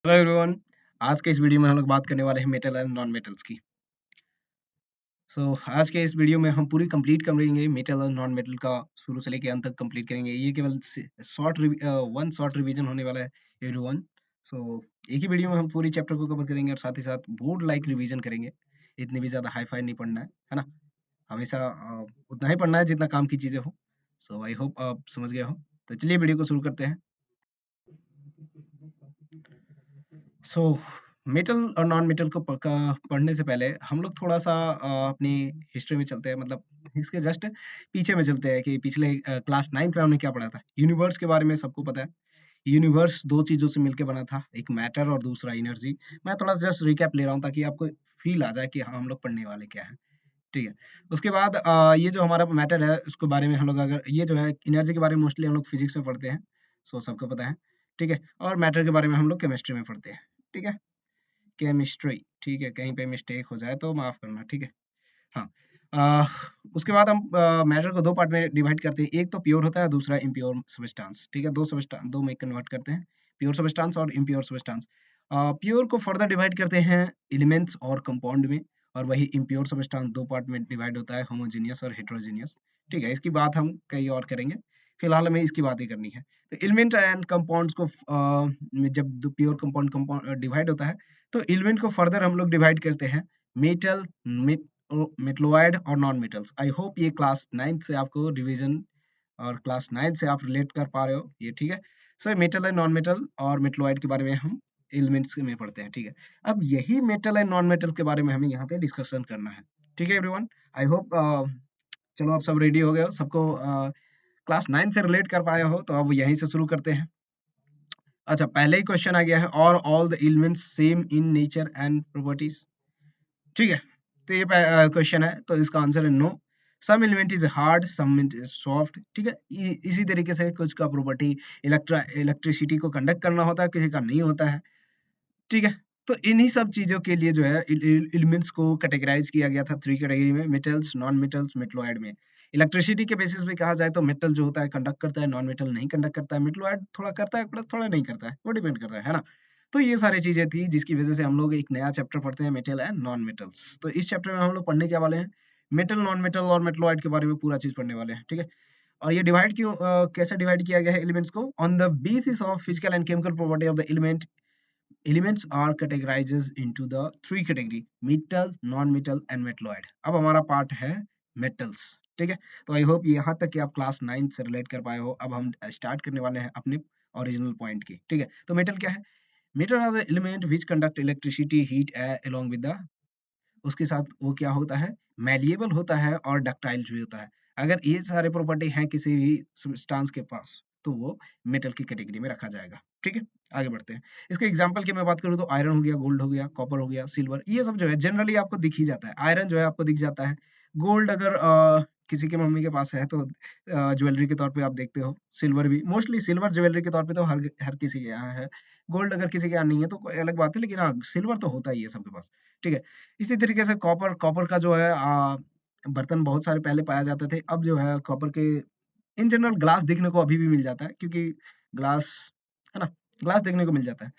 Hello everyone. आज के इस वीडियो में हम लोग बात करने वाले हैं मेटल एंड नॉन मेटल्स की। आज के इस वीडियो में हम पूरी कंप्लीट करेंगे मेटल और नॉन मेटल का, शुरू से लेके अंत तक कंप्लीट करेंगे। ये केवल वन शॉर्ट रिवीजन होने वाला है एवरीवन। सो एक ही वीडियो में हम पूरी चैप्टर को कवर करेंगे और साथ ही साथ बोर्ड लाइक रिवीजन करेंगे। इतनी भी ज़्यादा हाई फाई नहीं पढ़ना है ना। हमेशा उतना ही पढ़ना है जितना काम की चीज़ें हो। सो आई होप आप समझ गए हो। तो चलिए वीडियो को शुरू करते हैं। सो मेटल और नॉन मेटल को पढ़ने से पहले हम लोग थोड़ा सा अपनी हिस्ट्री में चलते हैं, मतलब इसके जस्ट पीछे में चलते हैं कि पिछले क्लास 9th में हमने क्या पढ़ा था। यूनिवर्स के बारे में सबको पता है। यूनिवर्स दो चीजों से मिलकर बना था, एक मैटर और दूसरा एनर्जी। मैं थोड़ा जस्ट रिकैप ले रहा हूँ ताकि आपको फील आ जाए कि हाँ हम लोग पढ़ने वाले क्या है। ठीक है। उसके बाद ये जो हमारा मैटर है उसके बारे में हम लोग, अगर ये जो है एनर्जी के बारे में मोस्टली हम लोग फिजिक्स में पढ़ते हैं। सो सबको पता है। ठीक है। और मैटर के बारे में हम लोग केमिस्ट्री में पढ़ते हैं। ठीक है। केमिस्ट्री, ठीक है, कहीं पे मिस्टेक हो जाए तो माफ करना, ठीक है। हाँ। अ, उसके बाद हम मैटर को दो पार्ट में डिवाइड करते हैं। एक तो प्योर होता है, दूसरा इम्प्योर सब्सटेंस। ठीक है, दो में कन्वर्ट करते हैं, प्योर सब्सटेंस और इम्प्योर सब्सटेंस। प्योर को फर्दर डिवाइड करते हैं एलिमेंट्स और कंपाउंड में, और वही इम्प्योर सब्सटेंस दो पार्ट में डिवाइड होता है, होमोजेनियस और हेटेरोजेनियस। ठीक है, इसकी बात हम कहीं और करेंगे, फिलहाल हमें इसकी बात ही करनी है। तो एलिमेंट एंड कंपाउंड्स को जब प्योर कंपाउंड डिवाइड होता है, तो एलिमेंट को फर्दर हम लोग डिवाइड करते हैं मेटल, मेटलॉइड और नॉन मेटल्स। आई होप ये क्लास 9th से आपको रिवीजन और क्लास 9th से आप रिलेट कर पा रहे हो ये, ठीक है। So metal and non metal और मेटलॉइड के बारे में हम एलिमेंट्स में पढ़ते हैं, ठीक है। अब यही मेटल एंड नॉन मेटल के बारे में हमें यहाँ पे डिस्कशन करना है, ठीक है एवरीवन। आई होप चलो आप सब रेडी हो गए हो, सबको क्लास 9 से रिलेट कर पाए हो, तो अब यहीं से शुरू करते हैं। अच्छा, पहले ही क्वेश्चन आ गया है, और all the elements same in nature and properties. ठीक है। तो ये क्वेश्चन है, तो इसका आंसर है no. Some element is hard, some is soft. ठीक है। इसी तरीके से कुछ का प्रॉपर्टी इलेक्ट्रिसिटी को कंडक्ट करना होता है, किसी का नहीं होता है। ठीक है। तो इन्हीं सब चीजों के लिए जो है एलिमेंट्स को कैटेगराइज किया गया था 3 कैटेगरी में, मेटल्स, नॉन मेटल्स, मेटलॉइड में। इलेक्ट्रिसिटी के बेसिस पे कहा जाए तो मेटल जो होता है कंडक्ट करता है, नॉन मेटल नहीं कंडक्ट करता है, मेटलॉइड थोड़ा करता है पर थोड़ा नहीं करता है, वो डिपेंड करता है ना। तो ये सारी चीजें थी जिसकी वजह से हम लोग एक नया चैप्टर पढ़ते हैं, मेटल एंड नॉन मेटल्स। तो इस चैप्टर में हम लोग पढ़ने क्या वाले हैं, मेटल, नॉन मेटल और मेटलॉइड के बारे में पूरा चीज पढ़ने वाले हैं, ठीक है। और ये डिवाइड क्यों कैसे डिवाइड किया गया है एलिमेंट्स को, on the basis of physical and chemical property of the element. Elements are categorized into the three category: metal, non-metal and metalloid। अब हमारा पार्ट है metals, ठीक है। तो आई होप यहाँ तक कि आप क्लास 9 से रिलेट कर पाए हो। अब हम स्टार्ट करने वाले हैं अपने ओरिजिनल पॉइंट की, ठीक है। तो मेटल क्या है, metal are the element which conduct electricity, heat along with the, उसके साथ वो क्या होता है, मैलिएबल होता है और डक्टाइल भी होता है। अगर ये सारे प्रॉपर्टी हैं किसी भी सब्सटेंस के पास, तो वो मेटल की कैटेगरी में रखा जाएगा, ठीक है। आगे बढ़ते हैं। इसके एग्जांपल की मैं बात करूँ तो आयरन हो गया, गोल्ड हो गया, कॉपर हो गया, सिल्वर, ये सब जो है जनरली आपको दिख ही जाता है। आयरन जो है आपको दिख जाता है। गोल्ड अगर किसी के मम्मी के पास है तो ज्वेलरी के तौर पे आप देखते हो। सिल्वर भी मोस्टली, सिल्वर ज्वेलरी के तौर पे तो हर हर किसी के यहाँ है। गोल्ड अगर किसी के यहाँ नहीं है तो कोई अलग बात है, लेकिन हाँ सिल्वर तो होता ही है सबके पास, ठीक है। इसी तरीके से कॉपर, कॉपर का जो है बर्तन बहुत सारे पहले पाए जाते थे। अब जो है कॉपर के इन जनरल ग्लास देखने को अभी भी मिल जाता है, क्योंकि ग्लास है ना, ग्लास देखने को मिल जाता है।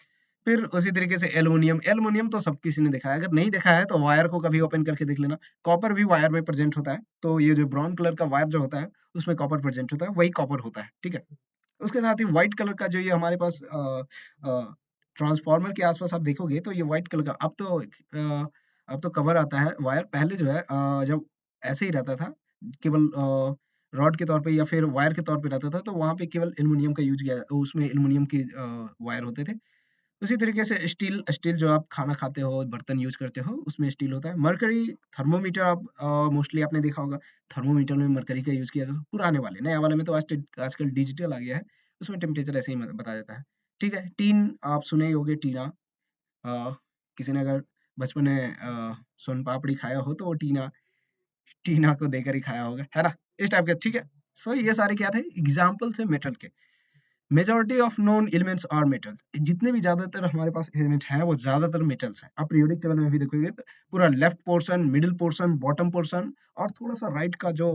फिर उसी तरीके से एल्युमिनियम, एल्युमिनियम तो सब किसी ने देखा है, अगर नहीं देखा है तो वायर को कभी ओपन करके देख लेना। कॉपर भी वायर में प्रेजेंट होता है, तो ये जो ब्राउन कलर का वायर जो होता है उसमें कॉपर प्रेजेंट होता है, वही कॉपर होता है, ठीक है। उसके साथ ही व्हाइट कलर का जो ये हमारे पास ट्रांसफार्मर के आसपास आप देखोगे तो ये व्हाइट कलर का, अब तो कवर आता है वायर। पहले जो है जब ऐसे ही रहता था, केवल रॉड के तौर पे या फिर वायर के तौर पे रहता था, तो वहाँ पे केवल एल्युमिनियम का यूज किया, उसमें एल्युमिनियम के वायर होते थे। उसी तरीके से स्टील, स्टील जो आप खाना खाते हो, बर्तन यूज करते हो, उसमें स्टील होता है। मरकरी, थर्मोमीटर आप मोस्टली आपने देखा होगा, थर्मोमीटर में मरकरी का यूज किया जाता है। पुराने वाले, नया वाले में तो आजकल डिजिटल आ गया है, उसमें टेम्परेचर ऐसे ही बता देता है, ठीक है। टीन आप सुने ही होगे, टीना। किसी ने अगर बचपन में सोन पापड़ी खाया हो तो वो टीना, टीना को देकर ही खाया होगा, है ना, इस टाइप के, ठीक है। सो ये सारे क्या थे, एग्जाम्पल्स है मेटल के। Majority of known elements are metal, जितने भी ज्यादातर हमारे पास एलिमेंट हैं वो ज्यादातर मेटल्स हैं। आप पीरियोडिक टेबल में भी देखोगे तो पूरा left portion, middle portion, bottom portion और थोड़ा सा राइट का जो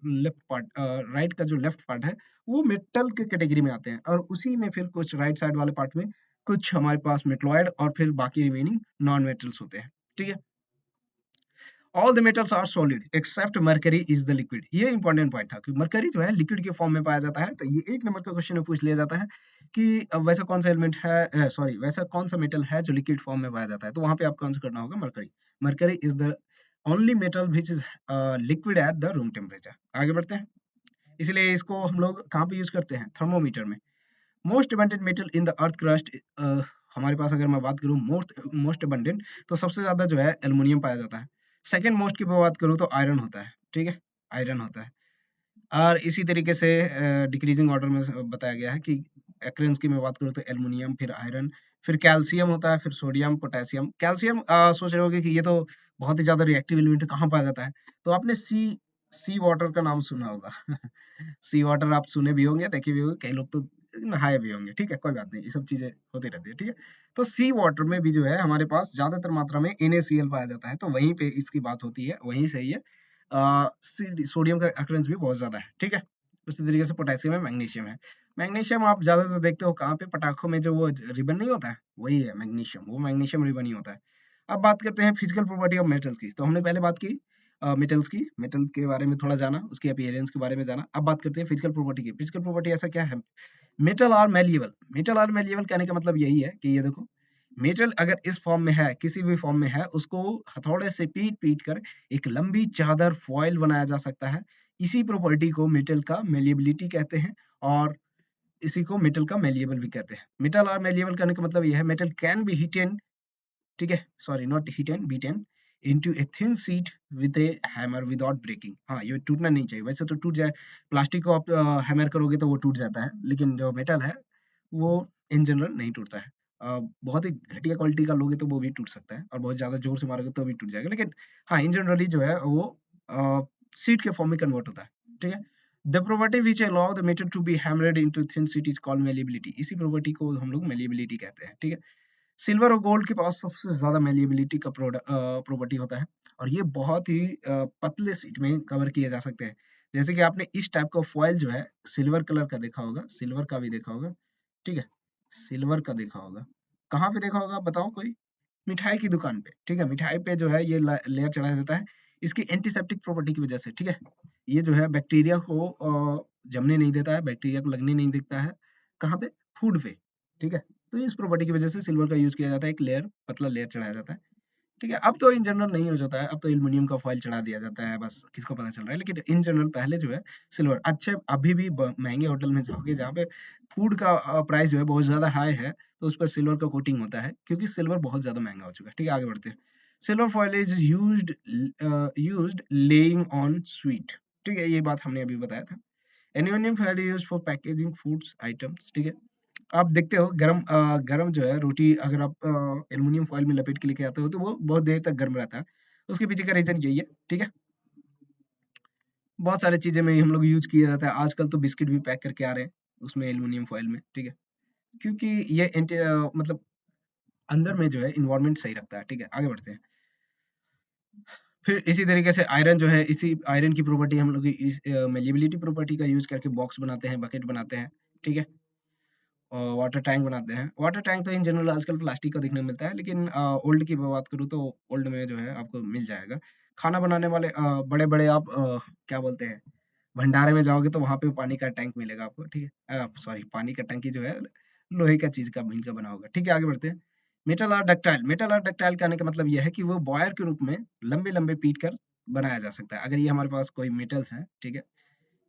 लेफ्ट पार्ट, राइट का जो लेफ्ट पार्ट है वो मेटल के कैटेगरी में आते हैं। और उसी में फिर कुछ राइट साइड वाले पार्ट में कुछ हमारे पास मेटलॉइड और फिर बाकी रिमेनिंग नॉन मेटल्स होते हैं, ठीक है। All the metals are solid except mercury is the liquid. ये इंपॉर्टेंट पॉइंट था कि मरकरी जो है लिक्विड के फॉर्म में पाया जाता है। तो ये 1 नंबर का क्वेश्चन में पूछ लिया जाता है कि वैसा कौन सा एलिमेंट है, सॉरी वैसा कौन सा मेटल है जो लिक्विड फॉर्म में पाया जाता है। तो वहां पे आपको आंसर करना होगा mercury. Mercury is the only metal which is liquid at the room temperature. आगे बढ़ते हैं। इसलिए इसको हम लोग कहाँ पे यूज करते हैं, थर्मोमीटर में। Most abundant metal in the earth crust, हमारे पास अगर मैं बात करूं मोस्ट मोस्ट अबंडेंट, तो सबसे ज्यादा जो है एल्युमिनियम पाया जाता है। सेकंड मोस्ट की मैं बात करूं तो आयरन होता है, ठीक है, आयरन होता है। और इसी तरीके से डिक्रीजिंग ऑर्डर में बताया गया है कि एक्रेंस की मैं बात करूं तो एल्युमिनियम, फिर आयरन, फिर कैल्शियम होता है, फिर सोडियम, पोटेशियम। कैल्शियम सोच रहे होगे कि ये तो बहुत ही ज्यादा रिएक्टिव एलिमेंट है, कहाँ पाया जाता है। तो आपने सी सी वाटर का नाम सुना होगा। सी वाटर आप सुने भी होंगे, देखे भी होंगे, कई लोग तो नहाए भी होंगे, ठीक है, कोई बात नहीं, ये सब चीजें होती रहती है, ठीक है। तो सी वाटर में भी जो है हमारे पास ज्यादातर मात्रा में NaCl पाया जाता है, तो वहीं पे इसकी बात होती है, वहीं से ही है। सोडियम का अक्रेंस भी बहुत ज्यादा है, ठीक है। उसी तरीके से पोटेशियम है, मैग्नीशियम है। मैग्नीशियम आप ज्यादातर देखते हो कहाँ पे, पटाखों में जो वो रिबन नहीं होता है, वही है मैग्नीशियम, वो मैग्नीशियम रिबन ही होता है। अब बात करते हैं फिजिकल प्रॉपर्टी ऑफ मेटल्स की। तो हमने पहले बात की मेटल्स की, मेटल के बारे में थोड़ा जाना, उसकी अपीयरेंस के बारे में जाना। अब बात करते हैं फिजिकल प्रॉपर्टी की। फिजिकल प्रॉपर्टी ऐसा क्या है, metal are malleable. Metal are malleable कहने का मतलब यही है कि ये देखो, मेटल अगर इस फॉर्म में है, किसी भी फॉर्म में है, उसको हथौड़े से पीट पीट कर एक लंबी चादर फॉइल बनाया जा सकता है। इसी प्रॉपर्टी को मेटल का मेलिएबिलिटी कहते हैं, और इसी को मेटल का मेलिएबल भी कहते हैं। मेटल आर मेलिएबल कहने का मतलब यह है, मेटल कैन बी हिटेन, ठीक है, sorry not hitten, beaten into a thin sheet with a hammer without breaking. हाँ, ये टूटना नहीं चाहिए, वैसे तो टूट जाए, प्लास्टिक को आप हैमर करोगे तो वो टूट जाता है, लेकिन जो मेटल है वो इन जनरल नहीं टूटता है। बहुत ही घटिया क्वालिटी का लोगे तो वो भी टूट सकता है, और बहुत ज्यादा जोर से मारोगे तो भी टूट जाएगा, लेकिन हाँ, इन जनरली जो है वो सीट के फॉर्म में कन्वर्ट होता है, ठीक है। The property which allow the metal to be hammered into thin sheet is called malleability. इसी प्रॉपर्टी को हम लोग मेलिएबिलिटी कहते हैं, ठीक है। सिल्वर और गोल्ड के पास सबसे ज्यादा मेलिएबिलिटी का प्रॉपर्टी होता है, और ये बहुत ही पतले सीट में कवर किए जा सकते हैं। जैसे कि आपने इस टाइप का फॉइल जो है सिल्वर कलर का देखा होगा, सिल्वर का भी देखा होगा, ठीक है, सिल्वर का देखा होगा। कहाँ पे देखा होगा बताओ कोई, मिठाई की दुकान पे, ठीक है, मिठाई पे जो है ये लेयर चढ़ाया जाता है, इसकी एंटीसेप्टिक प्रॉपर्टी की वजह से, ठीक है। ये जो है बैक्टीरिया को जमने नहीं देता है, बैक्टीरिया को लगने नहीं देता है, कहाँ पे, फूड पे, ठीक है। तो इस प्रॉपर्टी की वजह से सिल्वर का यूज किया जाता है, एक लेयर, पतला लेयर चढ़ाया जाता है, ठीक है। अब तो इन जनरल नहीं हो जाता है, अब तो एल्युमिनियम का फॉइल चढ़ा दिया जाता है, बस किसको पता चल रहा है, लेकिन इन जनरल पहले जो है सिल्वर। अच्छे अभी भी महंगे होटल में जाओगे जहाँ पे फूड का प्राइस जो है बहुत ज्यादा हाई है, तो उस पर सिल्वर का कोटिंग होता है, क्योंकि सिल्वर बहुत ज्यादा महंगा हो चुका है, ठीक है। आगे बढ़ते हैं। Silver foil is used laying on sweet, ठीक है, ये बात हमने अभी बताया था। Aluminium foil used for packaging foods items, ठीक है। आप देखते हो गरम जो है रोटी, अगर आप एल्युमिनियम फॉइल में लपेट के लेके आते हो तो वो बहुत देर तक गर्म रहता है। उसके पीछे का रीजन यही है, ठीक है। बहुत सारी चीजें में हम लोग यूज किया जाता है, आजकल तो बिस्किट भी पैक करके आ रहे हैं उसमें एल्युमिनियम फॉइल में, ठीक है, क्योंकि ये मतलब अंदर में जो है इन्वायरमेंट सही रखता है, ठीक है। आगे बढ़ते हैं। फिर इसी तरीके से आयरन जो है, इसी आयरन की प्रॉपर्टी हम लोग इस मेलिएबिलिटी प्रॉपर्टी का यूज करके बॉक्स बनाते हैं, बकेट बनाते हैं, ठीक है, वाटर टैंक बनाते हैं। वाटर टैंक तो इन जनरल आजकल प्लास्टिक का देखने को मिलता है, लेकिन ओल्ड की मैं बात करूँ तो ओल्ड में जो है आपको मिल जाएगा। खाना बनाने वाले बड़े बड़े आप क्या बोलते हैं, भंडारे में जाओगे तो वहां पे पानी का टैंक मिलेगा आपको, ठीक है, सॉरी पानी का टंकी जो है लोहे का चीज का मिल का बना होगा, ठीक है। आगे बढ़ते हैं। Metal are ductile. Metal are ductile कहने का मतलब यह है कि वो बॉयर के रूप में लंबे लंबे पीट कर बनाया जा सकता है। अगर ये हमारे पास कोई मेटल्स है, ठीक है,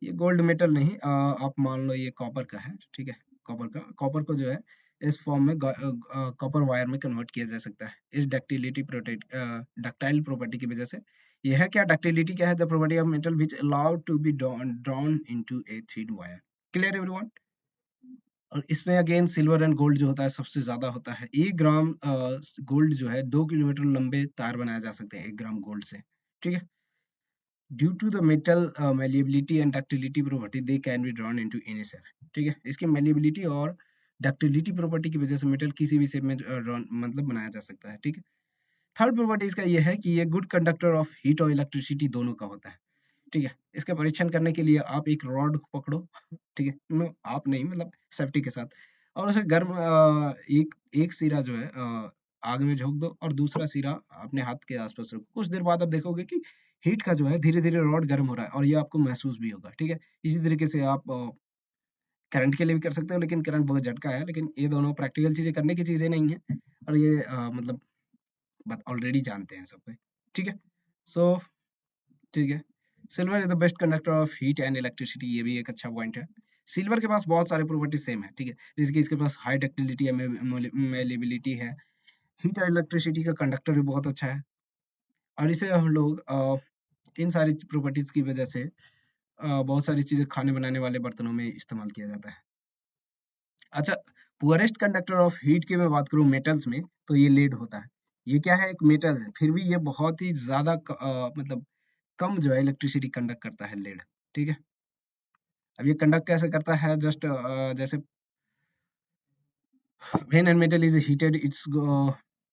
ये गोल्ड मेटल नहीं, आप मान लो ये कॉपर का है, ठीक है, कॉपर को जो है इस फॉर्म में कॉपर वायर में कन्वर्ट किया जा सकता है, इस डक्टिलिटी प्रोटेक्ट डक्टाइल प्रॉपर्टी की वजह से। यह है क्या, डक्टिलिटी क्या है, the property of metal which allowed to be drawn into a thread wire. Clear everyone. और इसमें अगेन सिल्वर एंड गोल्ड जो होता है सबसे ज्यादा होता है। 1 ग्राम गोल्ड जो है 2 किलोमीटर लंबे तार बनाए जा सकते हैं 1 ग्राम गोल्ड से, ठीक है। Due to the metal malleability and ductility property they can be drawn into any shape, ठीक है। इसकी malleability और ductility property की वजह से मेटल किसी भी शेप में मतलब बनाया जा सकता है, ठीक है। थर्ड प्रॉपर्टी इसका ये है कि ये गुड कंडक्टर ऑफ हीट और इलेक्ट्रिसिटी दोनों का होता है, ठीक है। इसका परीक्षण करने के लिए आप एक रॉड को पकड़ो, ठीक है, नो आप नहीं, मतलब सेफ्टी के साथ और उसे गर्म एक एक सिरा जो है आग में झोंक दो और दूसरा सिरा अपने हाथ के आसपास रखो। कुछ देर बाद आप देखोगे कि हीट का जो है धीरे-धीरे रॉड गर्म हो रहा है और ये आपको महसूस भी होगा, ठीक है? इसी तरीके से आप करंट के लिए भी कर सकते हो, लेकिन करंट बहुत झटका है, लेकिन ये दोनों प्रैक्टिकल चीज़ें करने की चीज़ें नहीं है और ये मतलब बात ऑलरेडी जानते हैं सब कोई, ठीक है? सो ठीक है। Silver is the best conductor of heat and electricity, ये भी एक अच्छा पॉइंट है। सिल्वर के पास बहुत सारे प्रॉपर्टीज सेम है, ठीक है? जैसे कि इसके पास हाई डक्टिलिटी है, मेलेबिलिटी है, हीट और इलेक्ट्रिसिटी का कंडक्टर भी बहुत अच्छा है और इसे हम लोग इन सारी प्रॉपर्टीज की वजह से बहुत सारी चीज़ें खाने बनाने वाले बर्तनों में इस्तेमाल किया जाता है। अच्छा, पुअरेस्ट कंडक्टर ऑफ हीट की मैं बात करूँ मेटल्स में, तो ये लीड होता है। ये क्या है, एक मेटल है, फिर भी ये बहुत ही ज़्यादा मतलब कम जो है इलेक्ट्रिसिटी कंडक्ट करता है लीड, ठीक है? अब ये कंडक्ट कैसे करता है, जस्ट जैसे when a metal is heated it's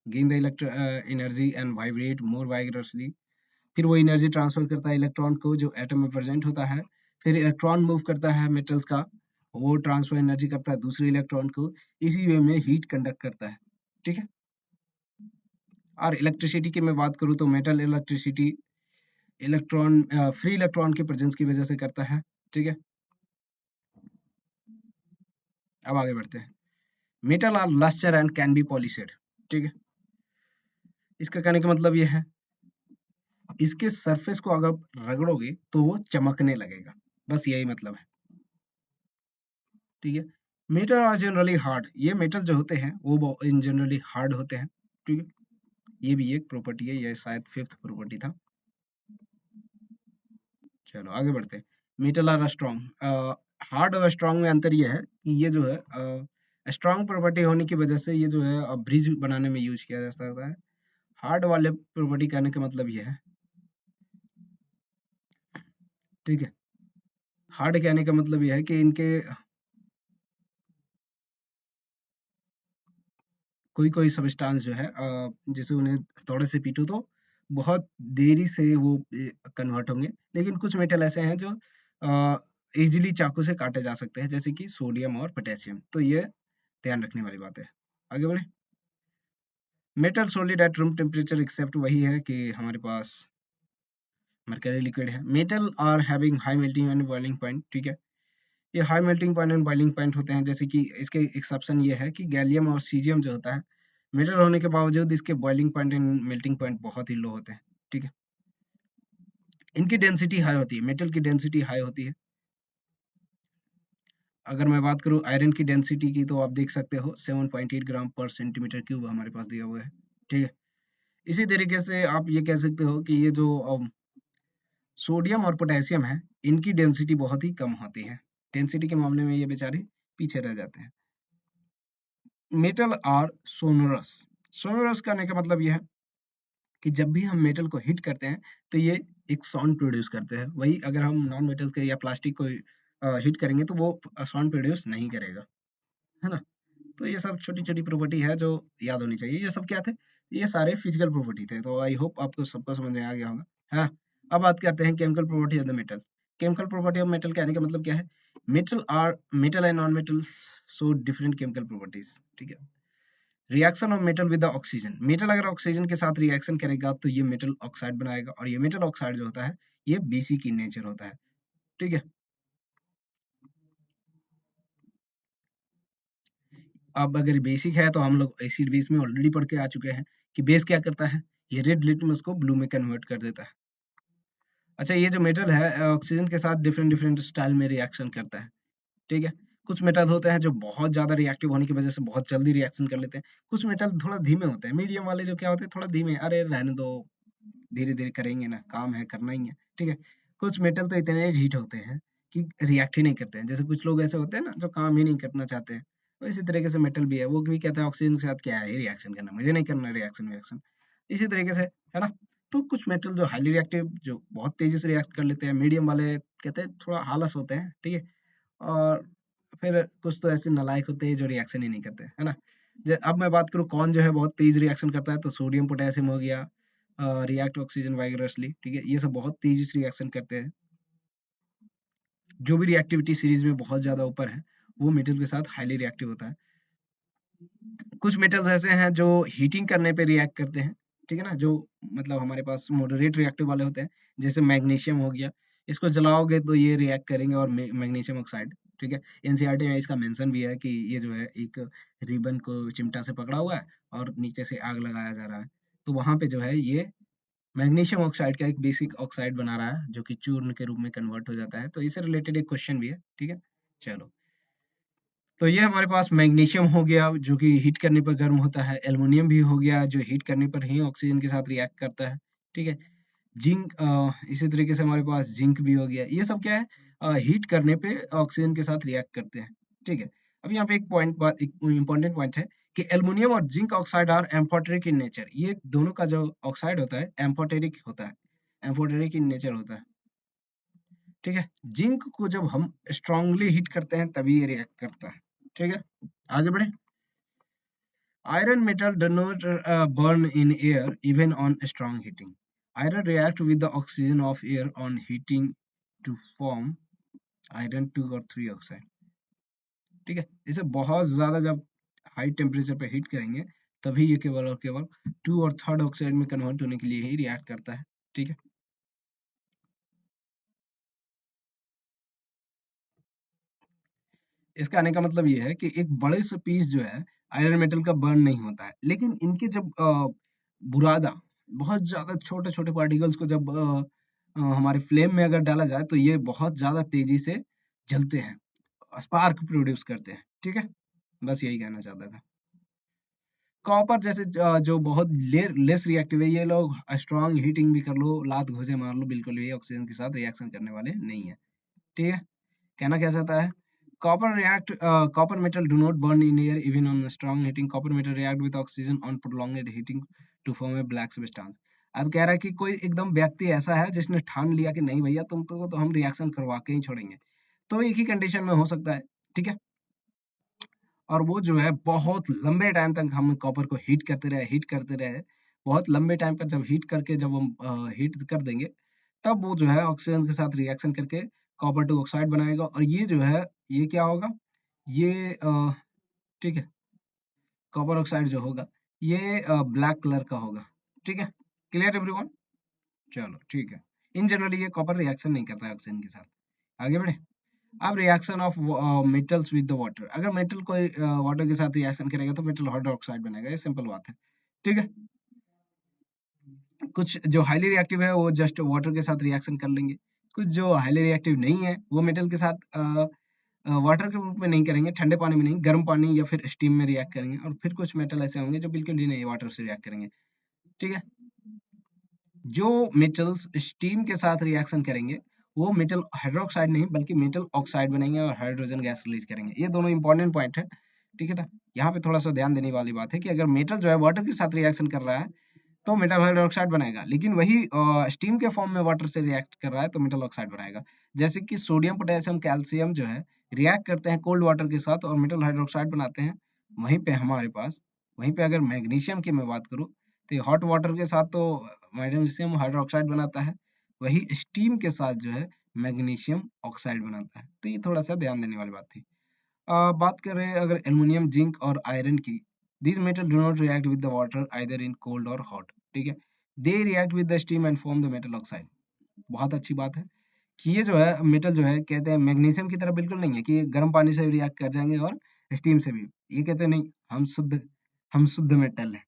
gain the energy and vibrate more vigorously, फिर वो एनर्जी ट्रांसफर करता है इलेक्ट्रॉन को जो एटम में प्रेजेंट होता है, फिर इलेक्ट्रॉन मूव करता है मेटल्स का, वो ट्रांसफर एनर्जी करता है दूसरे इलेक्ट्रॉन को, इसी वे में हीट कंडक्ट करता है, ठीक है? और इलेक्ट्रिसिटी की मैं बात करूँ तो metal electricity electron free electron के प्रेजेंस की वजह से करता है, ठीक है? अब आगे बढ़ते हैं। Metal are lustre and can be polished, ठीक है? इसका कहने का मतलब ये है इसके सरफेस को अगर रगड़ोगे तो वो चमकने लगेगा, बस यही मतलब है, ठीक है? मेटल आर जनरली हार्ड, ये मेटल जो होते हैं वो इन जनरली हार्ड होते हैं, ठीक है? ये भी एक प्रॉपर्टी है, ये शायद फिफ्थ प्रॉपर्टी था। चलो आगे बढ़ते हैं। मेटल आर स्ट्रॉन्ग, हार्ड और स्ट्रॉन्ग में अंतर ये है कि ये जो है स्ट्रॉन्ग प्रॉपर्टी होने की वजह से ये जो है ब्रिज बनाने में यूज किया जा सकता है। हार्ड वाले प्रॉपर्टी कहने का मतलब ये है, ठीक है? हार्ड कहने का मतलब ये है कि इनके कोई-कोई सब्सटेंस जो है जैसे उन्हें हथौड़े से पीटो तो बहुत देरी से वो कन्वर्ट होंगे। लेकिन कुछ मेटल ऐसे हैं जो ईज़िली चाकू से काटे जा सकते हैं, जैसे कि सोडियम और पोटेशियम। तो ये ध्यान रखने वाली बात है। आगे बढ़ें। Metal solid at room temperature except वही है कि हमारे पास मरकरी लिक्विड है। Metal are having high melting and boiling point, ठीक है? ये high melting point and boiling point होते हैं, जैसे कि इसके एक्सेप्शन ये है कि गैलियम और सीजियम जो होता है मेटल होने के बावजूद इसके boiling point and melting point बहुत ही लो होते हैं, ठीक है? इनकी डेंसिटी हाई होती है, मेटल की डेंसिटी हाई होती है। अगर मैं बात करूं आयरन की डेंसिटी की तो आप देख सकते हो 7.8 ग्राम पर सेंटीमीटर क्यूब हमारे पास दिया हुआ है, ठीक है? इसी तरीके से आप ये कह सकते हो कि ये जो सोडियम और पोटेशियम है इनकी डेंसिटी बहुत ही कम होती है। डेंसिटी के मामले में ये बेचारे पीछे रह जाते हैं। मेटल आर सोनोरस, सोनोरस कहने का मतलब ये है कि जब भी हम मेटल को हिट करते हैं तो ये एक साउंड प्रोड्यूस करते हैं। वही अगर हम नॉन मेटल के या प्लास्टिक को हिट करेंगे तो वो साउंड प्रोड्यूस नहीं करेगा, है ना? तो ये सब छोटी-छोटी प्रॉपर्टी है जो याद होनी चाहिए। ये सब क्या थे? ये सारे फिजिकल प्रॉपर्टी थे। तो आई होप आपको सबको समझ में आ गया होगा, है ना? अब बात करते हैं chemical property of the metal. Chemical property of metal कहने का मतलब क्या है? Metal and non metal show different chemical properties, ठीक है? Reaction of metal with the oxygen, metal अगर ऑक्सीजन के साथ रिएक्शन करेगा तो ये मेटल ऑक्साइड बनाएगा और ये मेटल ऑक्साइड जो होता है ये बेसिक इन नेचर होता है, ठीक है? अब अगर बेसिक है तो हम लोग एसिड बेस में ऑलरेडी पढ़ के आ चुके हैं कि बेस क्या करता है, ये रेड लिटमस को ब्लू में कन्वर्ट कर देता है। अच्छा, ये जो मेटल है ऑक्सीजन के साथ डिफरेंट डिफरेंट स्टाइल में रिएक्शन करता है, ठीक है? कुछ मेटल होते हैं जो बहुत ज्यादा रिएक्टिव होने की वजह से बहुत जल्दी रिएक्शन कर लेते हैं। कुछ मेटल थोड़ा धीमे होते हैं, मीडियम वाले जो क्या होते हैं थोड़ा धीमे, अरे रहने दो, धीरे-धीरे करेंगे ना, काम है, करना ही है, ठीक है? कुछ मेटल तो इतने हीट होते हैं कि रिएक्ट ही नहीं करते हैं। जैसे कुछ लोग ऐसे होते हैं ना, जो काम ही नहीं करना चाहते हैं। तो इसी तरीके से मेटल भी है, वो भी कहता है ऑक्सीजन के साथ क्या है रिएक्शन करना, मुझे नहीं करना रिएक्शन-विएक्शन। इसी तरीके से, है ना? तो कुछ मेटल जो हाइली रिएक्टिव जो बहुत तेज़ी से रिएक्ट कर लेते हैं, मीडियम वाले कहते हैं थोड़ा आलस होते हैं, ठीक है? और फिर कुछ तो ऐसे नालायक होते हैं जो रिएक्शन ही नहीं करते, है ना? अब मैं बात करूँ कौन जो है बहुत तेज़ रिएक्शन करता है तो सोडियम पोटेशियम हो गया, रिएक्ट ऑक्सीजन वाइगरसली, ठीक है? ये सब बहुत तेज़ी से रिएक्शन करते हैं। जो भी रिएक्टिविटी सीरीज़ में बहुत ज़्यादा ऊपर है, वो मेटल के साथ हाइली रिएक्टिव होता है। कुछ मेटल्स ऐसे हैं जो हीटिंग करने पे रिएक्ट करते हैं, ठीक है ना? जो मतलब हमारे पास मॉडरेट रिएक्टिव वाले होते हैं, जैसे मैग्नीशियम हो गया, इसको जलाओगे तो ये रिएक्ट करेंगे और मैग्नीशियम ऑक्साइड, ठीक है? एनसीईआरटी में इसका मेंशन भी है कि ये जो है एक रिबन को चिमटा से पकड़ा हुआ है और नीचे से आग लगाया जा रहा है। तो वहाँ पे जो है ये मैग्नीशियम ऑक्साइड का एक बेसिक ऑक्साइड बना रहा है, जो कि चूर्ण के रूप में कन्वर्ट हो जाता है। तो इससे रिलेटेड एक क्वेश्चन भी है, ठीक है? चलो। तो ये हमारे पास मैग्नीशियम हो गया जो कि हीट करने पर गर्म होता है, एल्युमिनियम भी हो गया जो हीट करने पर ही ऑक्सीजन के साथ रिएक्ट करता है, ठीक है। जिंक इसी तरीके से हमारे पास जिंक भी हो गया, ये सब क्या है, हीट करने पे ऑक्सीजन के साथ रिएक्ट करते हैं, ठीक है। अब यहाँ पे एक पॉइंट, एक इम्पोर्टेंट पॉइंट है कि एल्युमिनियम और zinc oxide are amphoteric in nature. ये दोनों का जो ऑक्साइड होता है एम्फोटेरिक होता है, एम्फोटेरिक इन नेचर होता है, ठीक है। जिंक को जब हम स्ट्रांगली हीट करते हैं तभी ये रिएक्ट करता है, ठीक है। आगे बढ़े। Iron metal does not burn in air even on strong heating. Iron react with the oxygen of air on heating to form iron 2 और 3 oxide. ठीक है, इसे बहुत ज्यादा जब हाई टेम्परेचर पे हीट करेंगे तभी ये केवल और केवल 2 और 3rd ऑक्साइड में कन्वर्ट होने के लिए ही रिएक्ट करता है, ठीक है। इसका आने का मतलब ये है कि एक बड़े से पीस जो है आयरन मेटल का बर्न नहीं होता है, लेकिन इनके जब बुरादा बहुत ज्यादा छोटे छोटे पार्टिकल्स को जब हमारे फ्लेम में अगर डाला जाए तो ये बहुत ज्यादा तेजी से जलते हैं, स्पार्क प्रोड्यूस करते हैं, ठीक है। बस यही कहना चाहता था। कॉपर जैसे जो बहुत लेस रिएक्टिव है, ये लोग स्ट्रांग हीटिंग भी कर लो, लात घुसे मार लो, बिल्कुल भी ऑक्सीजन के साथ रिएक्शन करने वाले नहीं है, ठीक है। कहना क्या चाहता है, copper metal do not burn in air even on strong heating. Copper metal react with oxygen on prolonged heating to form a black substance. अब कह रहा है कि कोई एकदम व्यक्ति ऐसा है जिसने ठान लिया कि नहीं भैया तुम तो हम रिएक्शन करवा के ही छोड़ेंगे, तो एक ही कंडीशन में हो सकता है, ठीक है। और वो जो है बहुत लंबे टाइम तक हम कॉपर को हीट करते रहे, बहुत लंबे टाइम पर जब हीट करके जब हम हीट कर देंगे तब वो जो है ऑक्सीजन के साथ रिएक्शन करके कॉपर टू ऑक्साइड बनाएगा, और ये जो है ये क्या होगा, ये ठीक है, कॉपर ऑक्साइड जो होगा ये ब्लैक कलर का होगा, ठीक है। Clear everyone. चलो ठीक है। इन जनरली ये कॉपर रिएक्शन नहीं करता है ऑक्सीजन के साथ। आगे बढ़े। अब reaction of metals with the water, अगर मेटल कोई वाटर के साथ रिएक्शन करेगा तो मेटल हाइड्रोक्साइड बनेगा, ये सिंपल बात है, ठीक है। कुछ जो हाईली रिएक्टिव है वो जस्ट वाटर के साथ रिएक्शन कर लेंगे, कुछ जो हाईली रिएक्टिव नहीं है वो मेटल के साथ वाटर के रूप में नहीं करेंगे, ठंडे पानी में नहीं, गर्म पानी या फिर स्टीम में रिएक्ट करेंगे, और फिर कुछ मेटल ऐसे होंगे जो बिल्कुल ही नहीं वाटर से रिएक्ट करेंगे, ठीक है। जो मेटल्स स्टीम के साथ रिएक्शन करेंगे वो मेटल हाइड्रोक्साइड नहीं बल्कि मेटल ऑक्साइड बनेंगे और हाइड्रोजन गैस रिलीज करेंगे, ये दोनों इंपॉर्टेंट पॉइंट है, ठीक है ना। यहाँ पे थोड़ा सा ध्यान देने वाली बात है कि अगर मेटल जो है वाटर के साथ रिएक्शन कर रहा है तो मेटल हाइड्रोक्साइड बनाएगा, लेकिन वही स्टीम के फॉर्म में वाटर से रिएक्ट कर रहा है तो मेटल ऑक्साइड बनाएगा। जैसे कि सोडियम पोटेशियम कैल्शियम जो है रिएक्ट करते हैं कोल्ड वाटर के साथ और मेटल हाइड्रोक्साइड बनाते हैं, वहीं पे हमारे पास, वहीं पे अगर मैग्नीशियम की मैं बात करूँ तो हॉट वाटर के साथ तो मैग्नीशियम हाइड्रोक्साइड बनाता है, वही स्टीम के साथ जो है मैग्नीशियम ऑक्साइड बनाता है, तो ये थोड़ा सा ध्यान देने वाली बात थी। बात करें अगर एल्युमिनियम जिंक और आयरन की, these metal do not react with the water either in cold or hot, ठीक है। they react with the steam and form the metal oxide। बहुत अच्छी बात है कि ये जो है मेटल जो है कहते हैं मैग्नीशियम की तरह बिल्कुल नहीं है कि गर्म पानी से रिएक्ट कर जाएंगे और स्टीम से भी, ये कहते हैं नहीं, हम शुद्ध मेटल है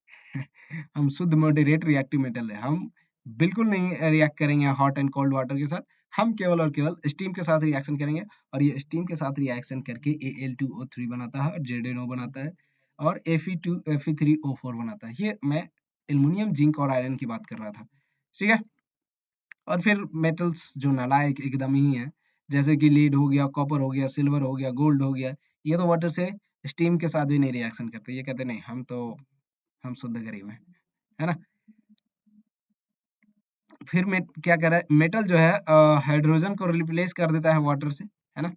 हम शुद्ध मॉडरेट रिएक्टिव मेटल है, हम बिल्कुल नहीं रिएक्ट करेंगे हॉट एंड कोल्ड वाटर के साथ, हम केवल और केवल स्टीम के साथ रिएक्शन करेंगे, और ये स्टीम के साथ रिएक्शन करके Al2O3 बनाता है और ZnO बनाता है और Fe3O4 बनाता है। ये मैं एल्युमिनियम जिंक और आयरन की बात कर रहा था, ठीक है। और फिर मेटल्स जो नालायक एकदम ही है, जैसे कि लीड हो गया, कॉपर हो गया, सिल्वर हो गया, गोल्ड हो गया, ये तो वाटर से स्टीम के साथ भी नहीं रिएक्शन करते, ये कहते नहीं हम शुद्ध गरीब हैं, है ना। फिर में क्या कर रहा है मेटल जो है हाइड्रोजन को रिप्लेस कर देता है वाटर से, है ना।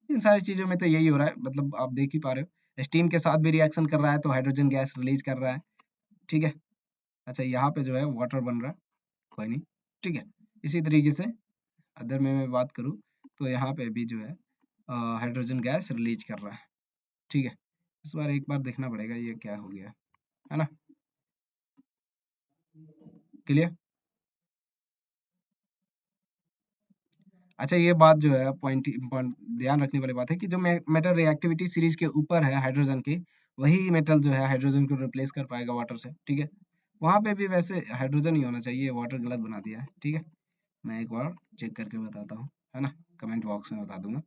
इन सारी चीजों में तो यही हो रहा है, मतलब आप देख ही पा रहे हो स्टीम के साथ भी रिएक्शन कर रहा है तो हाइड्रोजन गैस रिलीज कर रहा है, ठीक है। अच्छा यहाँ पे जो है वाटर बन रहा है, कोई नहीं, ठीक है। इसी तरीके से अदर में मैं बात करूँ तो यहाँ पे भी जो है हाइड्रोजन गैस रिलीज कर रहा है, ठीक है। इस बार एक बार देखना पड़ेगा ये क्या हो गया, है ना? क्लियर? अच्छा, ये बात जो है पॉइंट ध्यान रखने वाली बात है कि जो मेटल रिएक्टिविटी सीरीज के ऊपर है हाइड्रोजन की, वही मेटल जो है हाइड्रोजन को रिप्लेस कर पाएगा वाटर से, ठीक है? वहां पे भी वैसे हाइड्रोजन ही होना चाहिए, वाटर गलत बना दिया है, ठीक है? मैं एक बार चेक करके बताता हूँ, है ना? कमेंट बॉक्स में बता दूंगा।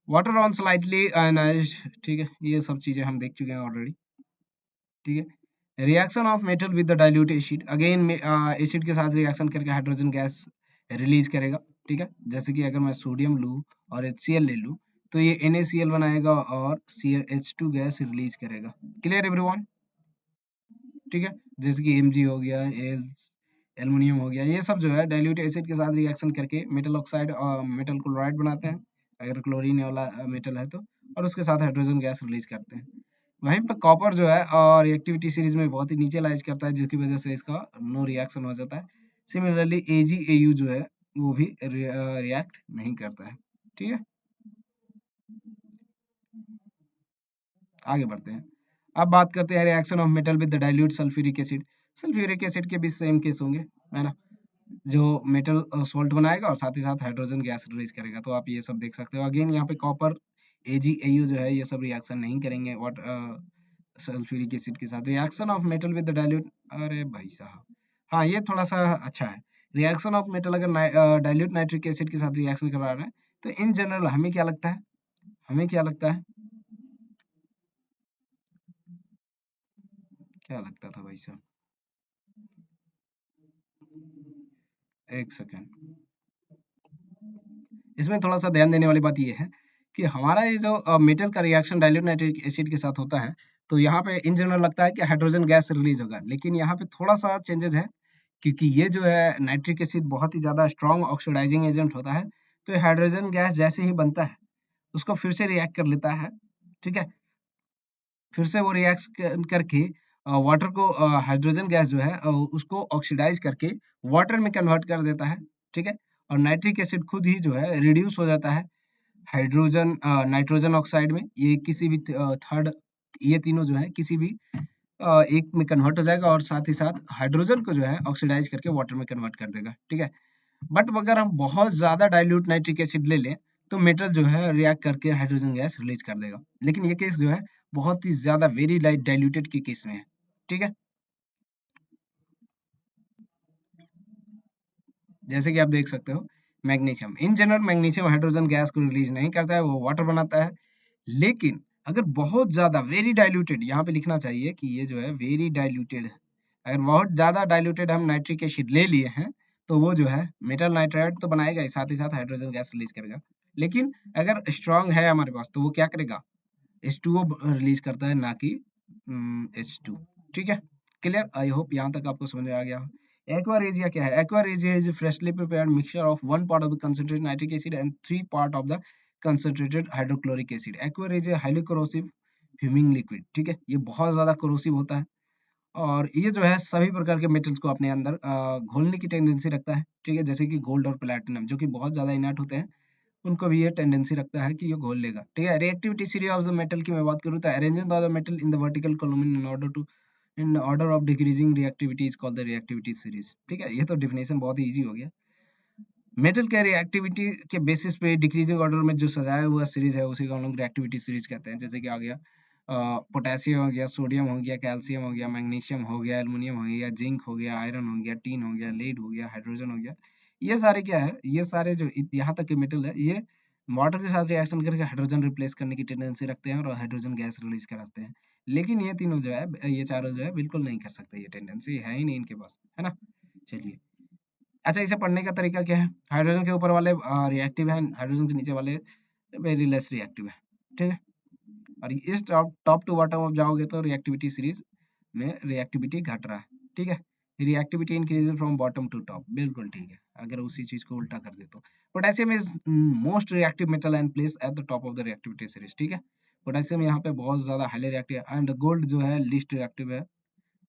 वाटर ऑन स्लाइटली आयनाइज्ड, ठीक है? ये सब चीजें हम देख चुके हैं ऑलरेडी, ठीक है? Reaction of metal with the dilute acid, again acid के साथ रिएक्शन करके हाइड्रोजन गैस रिलीज करेगा, ठीक है? जैसे कि अगर मैं सोडियम लूँ और HCl ले लूँ, तो ये NaCl बनाएगा और H2 गैस रिलीज करेगा। Clear everyone? ठीक है? जैसे कि Mg हो गया, एल्युमिनियम हो गया, ये सब जो है डाइल्यूट एसिड के साथ रिएक्शन करके मेटल ऑक्साइड और मेटल क्लोराइड बनाते हैं, अगर क्लोरीन वाला मेटल है तो, और उसके साथ हाइड्रोजन गैस रिलीज करते हैं। वहीं पर कॉपर जो है और रिएक्टिविटी सीरीज में बहुत ही नीचे लाइज करता है, जिसकी वजह से इसका नो रिएक्शन हो जाता है। सिमिलरली AgAu जो है वो भी रिएक्ट नहीं करता है, ठीक है? आगे बढ़ते हैं। अब बात करते हैं reaction of metal with the dilute sulphuric acid. Sulphuric acid के भी सेम केस होंगे, है ना? जो मेटल सॉल्ट बनाएगा और साथ ही साथ हाइड्रोजन गैस रिलीज करेगा, तो आप ये सब देख सकते हो। अगेन यहाँ पे कॉपर AgAu जो है ये सब रिएक्शन नहीं करेंगे व्हाट सल्फ्यूरिक एसिड के साथ। Reaction of metal with the dilute, अरे भाई साहब, हाँ ये थोड़ा सा अच्छा है। रिएक्शन ऑफ मेटल अगर डाइल्यूट नाइट्रिक एसिड के साथ रिएक्शन करा रहे हैं, तो इन जनरल हमें क्या लगता है, हमें क्या लगता है, क्या लगता था भाई साहब? एक सेकेंड, इसमें थोड़ा सा ध्यान देने वाली बात ये है कि हमारा ये जो मेटल का रिएक्शन डाइल्यूट नाइट्रिक एसिड के साथ होता है, तो यहाँ पे इन जनरल लगता है कि हाइड्रोजन गैस रिलीज होगा, लेकिन यहाँ पे थोड़ा सा चेंजेस है, क्योंकि ये जो है नाइट्रिक एसिड बहुत ही ज्यादा स्ट्रॉन्ग ऑक्सीडाइजिंग एजेंट होता है, तो ये हाइड्रोजन गैस जैसे ही बनता है उसको फिर से रिएक्ट कर लेता है, ठीक है? फिर से वो रिएक्ट करके वाटर को हाइड्रोजन गैस जो है उसको ऑक्सीडाइज करके वाटर में कन्वर्ट कर देता है, ठीक है? और नाइट्रिक एसिड खुद ही जो है रिड्यूस हो जाता है हाइड्रोजन नाइट्रोजन ऑक्साइड में। ये किसी भी थर्ड, ये तीनों जो है किसी भी एक में कन्वर्ट हो जाएगा और साथ ही साथ हाइड्रोजन को जो है ऑक्सीडाइज करके वाटर में कन्वर्ट कर देगा, ठीक है? बट अगर हम बहुत ज्यादा डाइल्यूट नाइट्रिक एसिड ले लें, तो मेटल जो है रिएक्ट करके हाइड्रोजन गैस रिलीज कर देगा, लेकिन ये केस जो है बहुत ही ज्यादा वेरी लाइट डाइल्यूटेड के केस में है, ठीक है? जैसे कि आप देख सकते हो, magnesium in general magnesium hydrogen gas को रिलीज नहीं करता है, वो वाटर बनाता है। लेकिन अगर बहुत ज्यादा वेरी डाइल्यूटेड, यहाँ पे लिखना चाहिए कि ये जो है वेरी डाइल्यूटेड है, अगर बहुत ज्यादा डाइल्यूटेड हम नाइट्रिक एसिड ले लिए हैं, तो वो जो है मेटल नाइट्राइड तो बनाएगा ही, साथ ही साथ हाइड्रोजन गैस रिलीज करेगा। लेकिन अगर स्ट्रांग है हमारे पास, तो वो क्या करेगा, H2O रिलीज करता है, ना कि H2, ठीक है? क्लियर? आई होप यहाँ तक आपको समझ में आ गया। एक्वारेजिया क्या है? Aqua regia is freshly prepared mixture of 1 part of the concentrated nitric acid and 3 part of the concentrated hydrochloric acid. Aqua regia highly corrosive fuming liquid, ठीक है? ये बहुत ज्यादा कोरोसिव होता है और ये जो है सभी प्रकार के मेटल्स को अपने अंदर घोलने की टेंडेंसी रखता है, ठीक है? जैसे कि गोल्ड और प्लैटिनम जो कि बहुत ज्यादा इनर्ट होते हैं, उनको भी ये टेंडेंसी रखता है कि ये घोल लेगा, ठीक है? Reactivity series of the metal की मैं बात करूँ, तो arranging the metal in the vertical column in order of decreasing reactivity is called the reactivity series, ठीक है? ये तो डिफिनेशन बहुत ही इजी हो गया। मेटल के रिएक्टिविटी के बेसिस पे डिक्रीजिंग ऑर्डर में जो सजाया हुआ सीरीज है उसी को हम लोग रिएक्टिविटी सीरीज कहते हैं। जैसे कि आ गया पोटेशियम हो गया, सोडियम हो गया, कैल्शियम हो गया, मैग्नीशियम हो गया, एल्युमिनियम हो गया, जिंक हो गया, आयरन हो गया, टीन हो गया, लेड हो गया, हाइड्रोजन हो गया। ये सारे क्या है, ये सारे जो यहाँ तक के मेटल है, ये वाटर के साथ रिएक्शन करके हाइड्रोजन रिप्लेस करने की टेंडेंसी रखते हैं और हाइड्रोजन गैस रिलीज कराते हैं। लेकिन ये तीनों जो है, ये चारों जो है बिल्कुल नहीं कर सकते, ये टेंडेंसी है ही नहीं इनके पास, है ना? चलिए, अच्छा इसे पढ़ने का तरीका क्या है? हाइड्रोजन के ऊपर वाले रिएक्टिव है, हाइड्रोजन के नीचे वाले वेरी लेस रिएक्टिव है, ठीक है? और इस टॉप टॉप टू बॉटम आप जाओगे तो रिएक्टिविटी सीरीज में रिएक्टिविटी घट रहा है, ठीक है? Reactivity increase from bottom to top, बिल्कुल ठीक है, अगर उसी चीज को उल्टा कर दे तो। Potassium is most reactive metal and place at the top of the reactivity series, ठीक है? पोटेशियम यहाँ पे बहुत ज्यादा हाईली रिएक्टिव है एंड गोल्ड जो है लीस्ट रिएक्टिव है,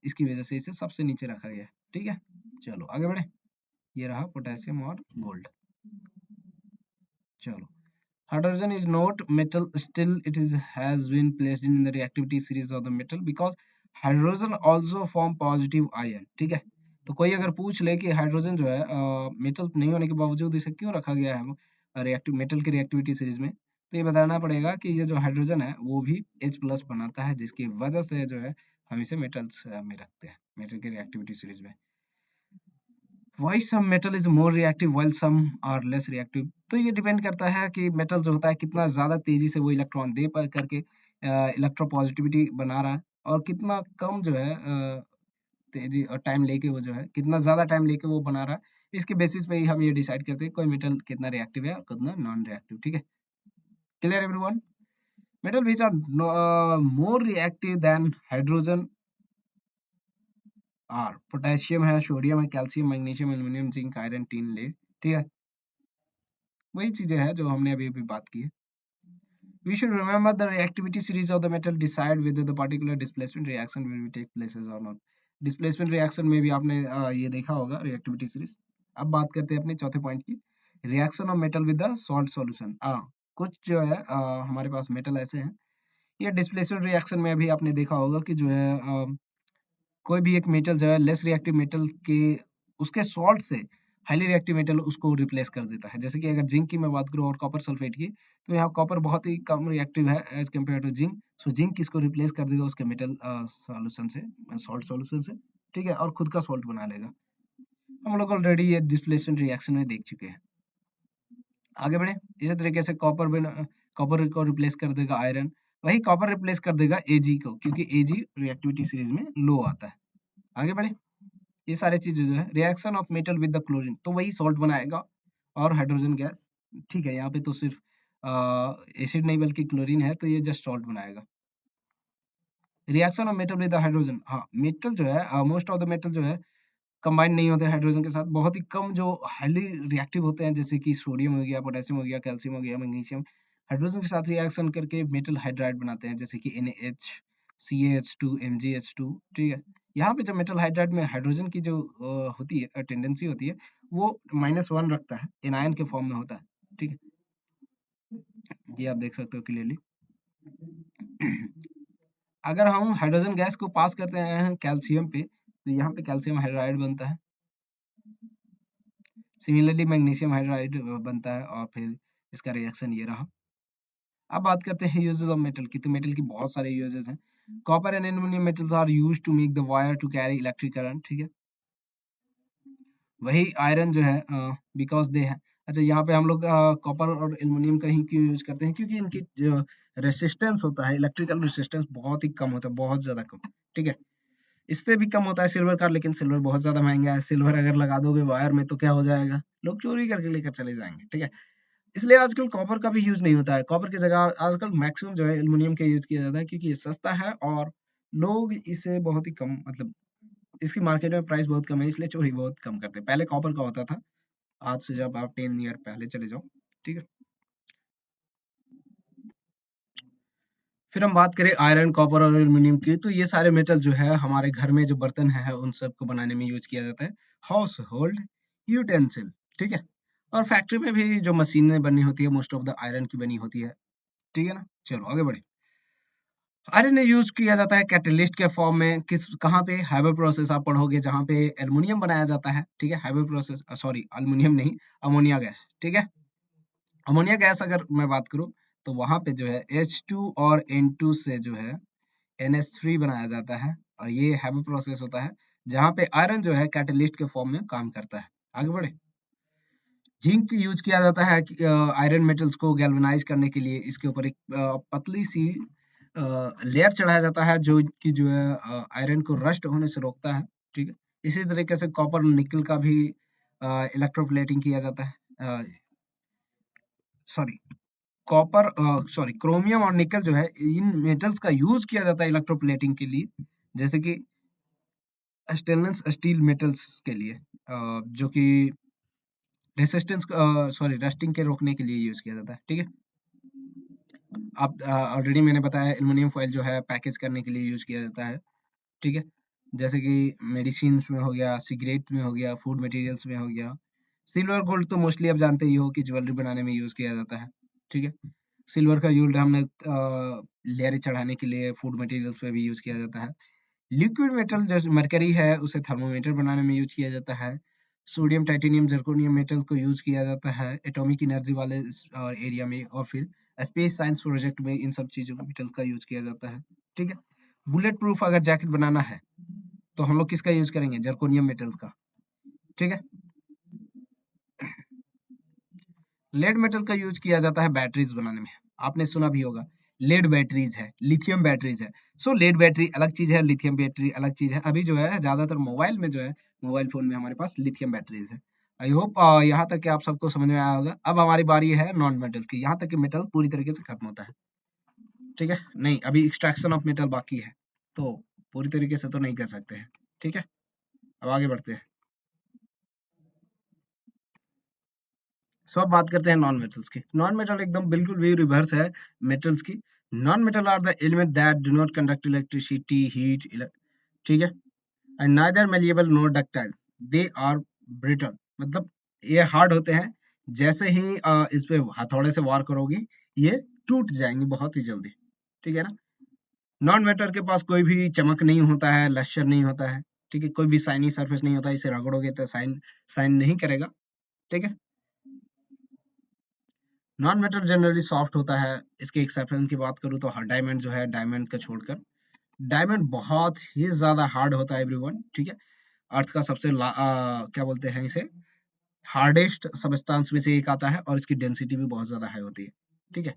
इसकी वजह से इसे सबसे नीचे रखा गया है, ठीक है? चलो आगे बढ़े। ये रहा पोटेशियम और गोल्ड। चलो, Hydrogen is not metal, still it is has been placed in the reactivity series of the metal because hydrogen also form positive ion. ठीक है, तो कोई अगर पूछ ले कि हाइड्रोजन जो है मेटल नहीं होने के बावजूद इसे क्यों रखा गया है रिएक्टिव मेटल की रिएक्टिविटी सीरीज में, तो ये बताना पड़ेगा कि ये जो हाइड्रोजन है वो भी H प्लस बनाता है, जिसकी वजह से जो है हम इसे मेटल्स में रखते हैं मेटल की रिएक्टिविटी सीरीज में। Why some metal is more reactive while some are less reactive? तो ये डिपेंड करता है कि मेटल जो होता है कितना ज्यादा तेजी से वो इलेक्ट्रॉन दे पा करके इलेक्ट्रोपॉजिटिविटी बना रहा है, और कितना कम जो है तेजी और टाइम लेके वो जो है कितना ज्यादा टाइम लेके वो बना रहा है। इसके बेसिस पे ही हम ये डिसाइड करते हैं कोई मेटल कितना रिएक्टिव है और कितना नॉन रिएक्टिव। ठीक है, clear everyone? Metal which are more reactive than hydrogen are potassium है, सोडियम है, calcium, magnesium, aluminium, zinc, iron, tin, lead. ठीक है, वही चीजें हैं जो हमने अभी अभी बात की है। We should remember the reactivity series of the metal decide whether the particular displacement reaction will take places or not. Displacement reaction में भी आपने ये देखा होगा reactivity series। अब बात करते हैं अपने चौथे पॉइंट की, reaction of metal with the salt solution। कुछ जो है हमारे पास मेटल ऐसे हैं, ये डिस्प्लेसमेंट रिएक्शन में भी आपने देखा होगा कि जो है कोई भी एक मेटल जो है लेस रिएक्टिव मेटल के उसके सॉल्ट से हाईली रिएक्टिव मेटल उसको रिप्लेस कर देता है। जैसे कि अगर जिंक की मैं बात करूं और कॉपर सल्फेट की, तो यहाँ कॉपर बहुत ही कम रिएक्टिव है as compare to zinc, so zinc इसको रिप्लेस कर देगा उसके मेटल सॉल्यूशन से, सॉल्ट सॉल्यूशन से। ठीक है, और खुद का सॉल्ट बना लेगा। हम लोग ऑलरेडी ये डिस्प्लेसमेंट रिएक्शन में देख चुके हैं। आगे बढ़े, इसी तरीके से कॉपर को रिप्लेस कर देगा आयरन, वही कॉपर रिप्लेस कर देगा एजी को, क्योंकि एजी रिएक्टिविटी सीरीज में लो आता है। आगे बढ़े, ये सारे चीजें जो है reaction of metal with the chlorine, तो वही सॉल्ट बनाएगा और हाइड्रोजन गैस। ठीक है, यहाँ पे तो सिर्फ एसिड नहीं बल्कि क्लोरीन है, तो ये जस्ट सॉल्ट बनाएगा। Reaction of metal with the hydrogen, हाँ मेटल जो है मोस्ट ऑफ द मेटल जो है कंबाइन नहीं होते हाइड्रोजन के साथ, बहुत ही कम जो हाईली रिएक्टिव होते हैं, जैसे कि सोडियम हो गया, पोटेशियम हो गया, कैल्शियम हो गया, मैग्नीशियम, हाइड्रोजन के साथ रिएक्शन करके मेटल हाइड्राइड बनाते हैं, जैसे कि NaH, CaH2, MgH2। ठीक है, यहाँ पे जो मेटल हाइड्राइड में हाइड्रोजन की जो होती है टेंडेंसी होती है, वो -1 रखता है, एनायन के फॉर्म में होता है। ठीक है, ये आप देख सकते हो क्लियरली। अगर हम हाइड्रोजन गैस को पास करते हैं कैल्शियम पे, तो यहाँ पे कैल्शियम हाइड्राइड बनता है। सिमिलरली मैग्नीशियम हाइड्राइड बनता है, और फिर इसका रिएक्शन ये रहा। अब बात करते हैं यूजेस ऑफ मेटल की, तो मेटल की बहुत सारे यूजेस हैं। Copper and aluminium metals are used to make the wire to carry electric current. ठीक है, वही आयरन जो है बिकॉज दे है, अच्छा यहाँ पे हम लोग कॉपर और एल्युमिनियम का ही क्यों यूज करते हैं, क्योंकि इनकी जो रेसिस्टेंस होता है, इलेक्ट्रिकल रेसिस्टेंस बहुत ही कम होता है, बहुत ज्यादा कम। ठीक है, इससे भी कम होता है सिल्वर का, लेकिन सिल्वर बहुत ज्यादा महंगा है, सिल्वर अगर लगा दोगे वायर में तो क्या हो जाएगा, लोग चोरी करके लेकर चले जाएंगे। ठीक है, इसलिए आजकल कॉपर का भी यूज नहीं होता है, कॉपर की जगह आजकल मैक्सिमम जो है एल्युमिनियम का यूज किया जाता है, क्योंकि ये सस्ता है और लोग इसे बहुत ही कम, मतलब इसकी मार्केट में प्राइस बहुत कम है, इसलिए चोरी बहुत कम करते हैं। पहले कॉपर का होता था, आज से जब आप 10 ईयर पहले चले जाओ। ठीक है, फिर हम बात करें आयरन, कॉपर और एल्युमिनियम की, तो ये सारे मेटल जो है हमारे घर में जो बर्तन है उन सबको बनाने में यूज किया जाता है, हाउस होल्ड यूटेंसिल। ठीक है, और फैक्ट्री में भी जो मशीनें बनी होती है मोस्ट ऑफ द आयरन की बनी होती है। ठीक है ना, चलो आगे बढ़े। आयरन यूज किया जाता है कैटलिस्ट के फॉर्म में, किस कहाँ पे, हाइबर प्रोसेस आप पढ़ोगे जहाँ पे एल्युमिनियम बनाया जाता है। ठीक है, हाइबर प्रोसेस, सॉरी एल्युमिनियम नहीं, अमोनिया गैस। ठीक है, अमोनिया गैस अगर मैं बात करूँ, तो वहां पे जो है H2 और N2 से जो है NH3 बनाया जाता है, और ये हैवी प्रोसेस होता है जहाँ पे आयरन जो है कैटलिस्ट के फॉर्म में काम करता है। आगे बढ़े, जिंक यूज किया जाता है आयरन मेटल्स को गैल्वेनाइज करने के लिए, इसके ऊपर एक पतली सी लेयर चढ़ाया जाता है जो कि जो है आयरन को रस्ट होने से रोकता है। ठीक है, इसी तरीके से कॉपर निकल का भी इलेक्ट्रोप्लेटिंग किया जाता है, सॉरी कॉपर, सॉरी क्रोमियम और निकल जो है इन मेटल्स का यूज किया जाता है इलेक्ट्रोप्लेटिंग के लिए, जैसे कि स्टेनलेस स्टील मेटल्स के लिए जो कि रेसिस्टेंस, सॉरी रस्टिंग के रोकने के लिए यूज किया जाता है। ठीक है, आप ऑलरेडी मैंने बताया एल्युमिनियम फॉयल जो है पैकेज करने के लिए यूज किया जाता है। ठीक है, जैसे कि मेडिसिन में हो गया, सिगरेट में हो गया, फूड मटेरियल्स में हो गया। सिल्वर गोल्ड तो मोस्टली आप जानते ही हो कि ज्वेलरी बनाने में यूज किया जाता है। ठीक है। सिल्वर का यूज हमने लेयर चढ़ाने के लिए फूड मटेरियल्स पे भी यूज किया जाता है। लिक्विड मेटल जो मरकरी है उसे थर्मोमीटर बनाने में यूज किया जाता है। सोडियम टाइटेनियम जर्कोनियम मेटल को यूज किया जाता है एटॉमिक एनर्जी वाले एरिया में, और फिर स्पेस साइंस प्रोजेक्ट में इन सब चीजों को मेटल का यूज किया जाता है। ठीक है। बुलेट प्रूफ अगर जैकेट बनाना है तो हम लोग किसका यूज करेंगे? जर्कोनियम मेटल्स का। ठीक है। लेड मेटल का यूज किया जाता है बैटरीज बनाने में। आपने सुना भी होगा, लेड बैटरीज है, लिथियम बैटरीज है। सो लेड बैटरी अलग चीज है, लिथियम बैटरी अलग चीज है। अभी जो है ज्यादातर मोबाइल में जो है, मोबाइल फोन में हमारे पास लिथियम बैटरीज है। आई होप यहाँ तक कि आप सबको समझ में आया होगा। अब हमारी बारी है नॉन मेटल की, यहाँ तक कि मेटल पूरी तरीके से खत्म होता है। ठीक है। नहीं, अभी एक्सट्रैक्शन ऑफ मेटल बाकी है, तो पूरी तरीके से तो नहीं कर सकते हैं। ठीक है। अब आगे बढ़ते हैं। सो अब बात करते हैं नॉन मेटल्स की। नॉन मेटल एकदम बिल्कुल भी रिवर्स है मेटल्स की। Non metal are the element that do not conduct electricity, heat, ठीक है, and neither malleable nor ductile, they are brittle. मतलब ये हार्ड होते हैं, जैसे ही इस पे हथौड़े से वार करोगे ये टूट जाएंगे बहुत ही जल्दी। ठीक है ना। नॉन मेटल के पास कोई भी चमक नहीं होता है, लश्यर नहीं होता है। ठीक है। कोई भी साइनी सरफेस नहीं होता है, इसे रगड़ोगे तो साइन साइन नहीं करेगा। ठीक है। नॉन मेटल जनरली सॉफ्ट होता है। इसके एक्सेप्शन की बात करूँ तो डायमंड जो है, डायमंड को छोड़कर डायमंड बहुत ही ज्यादा हार्ड होता है एवरीवन। ठीक है। अर्थ का सबसे क्या बोलते हैं इसे, हार्डेस्ट सबस्टांस में से एक आता है, और इसकी डेंसिटी भी बहुत ज्यादा हाई होती है। ठीक है।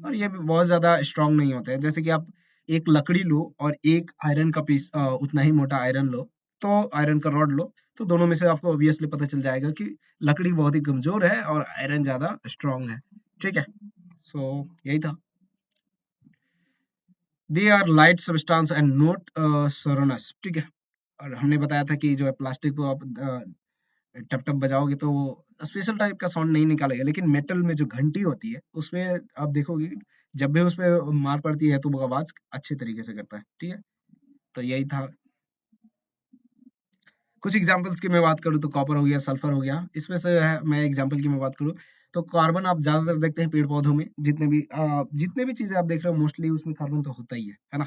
और ये भी बहुत ज्यादा स्ट्रांग नहीं होते हैं। जैसे कि आप एक लकड़ी लो और एक आयरन का पीस, उतना ही मोटा आयरन लो, तो आयरन का रॉड लो, तो दोनों में से आपको ऑब्वियसली पता चल जाएगा कि लकड़ी बहुत ही कमजोर है और आयरन ज्यादा स्ट्रांग है। ठीक है। सो यही था। They are light substance and not sonorous. ठीक है। और हमने बताया था कि जो है प्लास्टिक को आप टप टप बजाओगे तो वो स्पेशल टाइप का साउंड नहीं निकालेगा, लेकिन मेटल में जो घंटी होती है उसमें आप देखोगे जब भी उस पे मार पड़ती है तो वो आवाज अच्छे तरीके से करता है। ठीक है। तो यही था। कुछ एग्जांपल्स की मैं बात करूँ तो कॉपर हो गया, सल्फर हो गया। इसमें से है, मैं एग्जांपल की मैं बात करूँ तो कार्बन आप ज्यादातर देखते हैं पेड़ पौधों में, जितने भी चीजें आप देख रहे हो मोस्टली उसमें कार्बन तो होता ही है ना।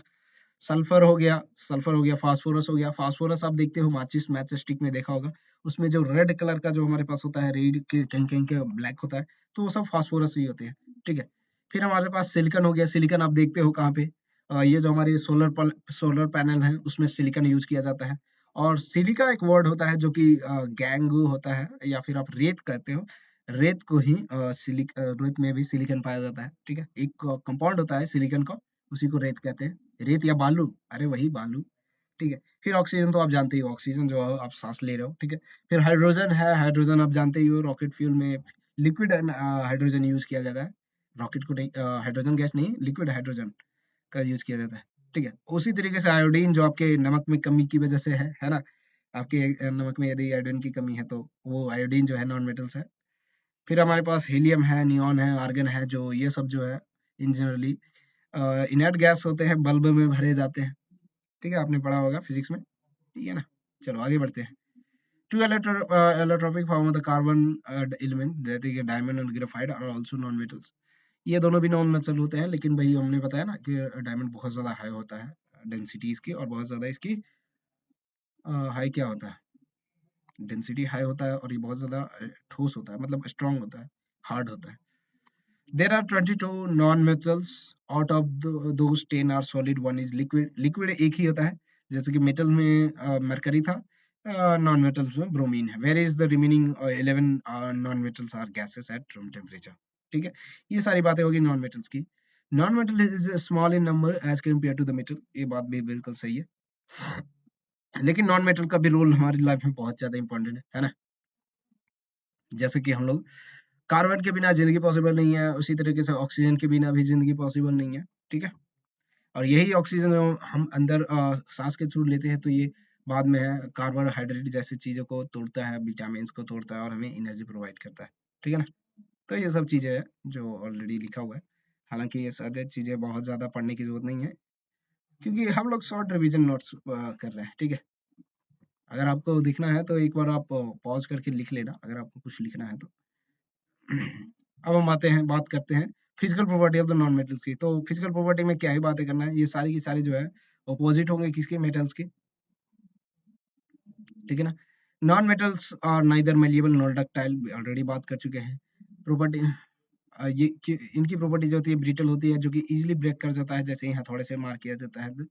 सल्फर हो गया, सल्फर हो गया, फास्फोरस हो गया। फास्फोरस आप देखते हो माचिस मैच स्टिक में देखा होगा, उसमें जो रेड कलर का जो हमारे पास होता है, रेड के कहीं कहीं के ब्लैक होता है, तो वो सब फास्फोरस ही होते हैं। ठीक है। फिर हमारे पास सिलिकन हो गया। सिलिकन आप देखते हो कहाँ पे, ये जो हमारे सोलर पैनल है उसमें सिलिकन यूज किया जाता है। और सिलिका एक वर्ड होता है जो कि गैंग होता है, या फिर आप रेत कहते हो। रेत को ही रेत में भी सिलिकन पाया जाता है। ठीक है। एक कंपाउंड होता है सिलिकन का, उसी को रेत कहते हैं। रेत या बालू, अरे वही बालू। ठीक है। फिर ऑक्सीजन तो आप जानते ही हो, ऑक्सीजन जो है, आप सांस ले रहे हो। ठीक है। फिर हाइड्रोजन है। हाइड्रोजन आप जानते ही हो, रॉकेट फ्यूल में लिक्विड हाइड्रोजन यूज किया जाता है। रॉकेट को नहीं, हाइड्रोजन गैस नहीं, लिक्विड हाइड्रोजन का यूज किया जाता है। ठीक है। उसी तरीके से आयोडीन जो आपके नमक में कमी की वजह से है ना। आपके नमक में यदि आयोडीन की कमी है तो वो आयोडीन जो है नॉन मेटल्स है। फिर हमारे पास हीलियम है, नियॉन है, आर्गन है, जो ये सब जो है इन जनरली इनर्ट गैस होते हैं, बल्ब में भरे जाते हैं। ठीक है। आपने पढ़ा होगा फिजिक्स में। ठीक है ना। चलो आगे बढ़ते हैं। Two allotropic form of the carbon element that is diamond and graphite are also non metals. ये दोनों भी नॉन मेटल होते हैं, लेकिन भाई हमने बताया ना कि डायमंड बहुत ज्यादा हाई होता है डेंसिटी इसकी, और बहुत ज्यादा इसकी हाई क्या होता है, डेंसिटी हाई होता है, और ये बहुत ज्यादा ठोस होता है, मतलब स्ट्रांग होता है, हार्ड होता है। There are 22 non-metals. Out of those 10 are solid. One is liquid. Liquid एक ही होता है, जैसे कि मेटल में मरकरी था, नॉन मेटल्स में ब्रोमीन है। Where is the remaining 11 non-metals are gases at room temperature. ठीक है। ये सारी बातें होगी नॉन मेटल्स की। Non metal is small in number as compare to the metal, ये बात भी बिल्कुल सही है। लेकिन नॉन मेटल का भी रोल हमारी लाइफ में बहुत ज्यादा इंपॉर्टेंट है ना। जैसे कि हम लोग कार्बन के बिना जिंदगी पॉसिबल नहीं है, उसी तरीके से ऑक्सीजन के बिना भी जिंदगी पॉसिबल नहीं है। ठीक है। और यही ऑक्सीजन जो हम अंदर सांस के थ्रू लेते हैं, तो ये बाद में है कार्बोहाइड्रेट जैसी चीजों को तोड़ता है, विटामिन को तोड़ता है, और हमें एनर्जी प्रोवाइड करता है। ठीक है ना। तो ये सब चीजें हैं जो ऑलरेडी लिखा हुआ है। हालांकि ये सारी चीजें बहुत ज्यादा पढ़ने की जरूरत नहीं है, क्योंकि हम लोग शॉर्ट रिवीजन नोट्स कर रहे हैं। ठीक है। अगर आपको दिखना है तो एक बार आप पॉज करके लिख लेना, अगर आपको कुछ लिखना है तो। अब हम आते हैं, बात करते हैं physical property of the non metals की। तो फिजिकल प्रॉपर्टी में क्या ही बातें करना है, ये सारी की सारी जो है ऑपोजिट होंगे किसके, मेटल्स के, ठीक है ना। Non metals are neither malleable nor ductile, already बात कर चुके हैं। प्रॉपर्टी इनकी प्रॉपर्टी जो होती है ब्रिटल होती है, जो कि इजीली ब्रेक कर जाता है जैसे ही हथौड़े से मार किया जाता है,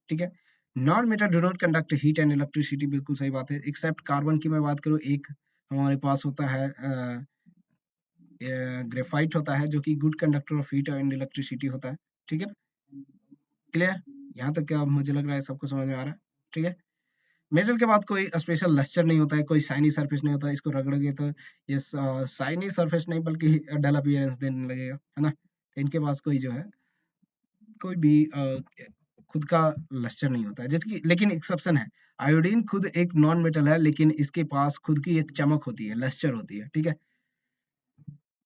ठीक है। Non metal do not conduct heat and electricity, बिल्कुल सही बात है। एक्सेप्ट कार्बन की मैं बात करूँ, एक हमारे पास होता है ग्रेफाइट होता है, जो कि good conductor of heat and electricity होता है, ठीक है। क्लियर, यहाँ तक क्या मुझे लग रहा है सबको समझ में आ रहा है, ठीक है। मेटल के बाद कोई स्पेशल लस्टर नहीं होता है, कोई शाइनी सरफेस नहीं होता है, इसको रगड़ोगे तो ये शाइनी सरफेस नहीं बल्कि डल अपीयरेंस देने लगेगा, है ना। इनके पास कोई जो है कोई भी खुद का लस्टर नहीं होता है, जैसे लेकिन एक्सेप्शन है। आयोडीन खुद एक नॉन मेटल है, लेकिन इसके पास खुद की एक चमक होती है, लस्टर होती है, ठीक है।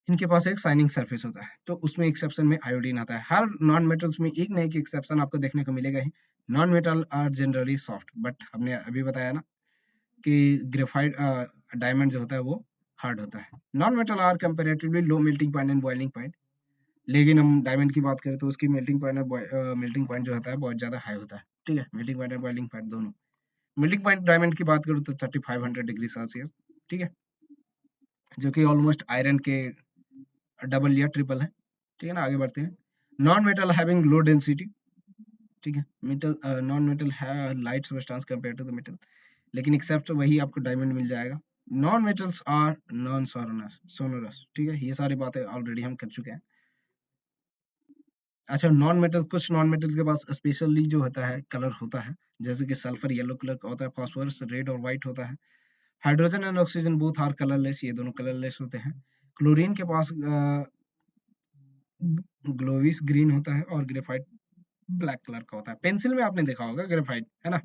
इनके पास एक शाइनिंग सरफेस होता है, तो उसमें एक्सेप्शन में आयोडीन आता है। हर नॉन मेटल्स में एक ना एक एक्सेप्शन आपको देखने को मिलेगा ही। Non metal are generally soft, but हमने अभी बताया ना कि ग्रेफाइट डायमंड जो होता है वो हार्ड होता है। Non metal are comparatively low melting point and boiling point, लेकिन हम डायमंड की बात करें तो उसकी मेल्टिंग पॉइंट और मेल्टिंग पॉइंट जो होता है बहुत ज्यादा हाई होता है, ठीक है। मेल्टिंग पॉइंट और बॉइलिंग पॉइंट दोनों। मेल्टिंग पॉइंट डायमंड की बात करूँ तो 3500 डिग्री सेल्सियस, ठीक है, जो कि ऑलमोस्ट आयरन के डबल या ट्रिपल है, ठीक है ना। आगे बढ़ते हैं। Non metal having low density, ठीक है। मेटल नॉन मेटल है light substance compare to the metal, लेकिन एक्सेप्ट वही आपको डायमंड मिल जाएगा। Non metals are non sonorous sonorous, ठीक है। ये सारी बातें ऑलरेडी हम कर चुके हैं। अच्छा, नॉन मेटल, कुछ नॉन मेटल के पास स्पेशली जो होता है कलर होता है, जैसे कि सल्फर येलो कलर का होता है, फास्फोरस रेड और व्हाइट होता है। Hydrogen and oxygen both are colourless, ये दोनों कलरलेस होते हैं। क्लोरीन के पास ग्लोविस ग्रीन होता है और ग्रेफाइट ब्लैक कलर का होता है। पेंसिल में आपने देखा होगा ग्रेफाइट, है ना।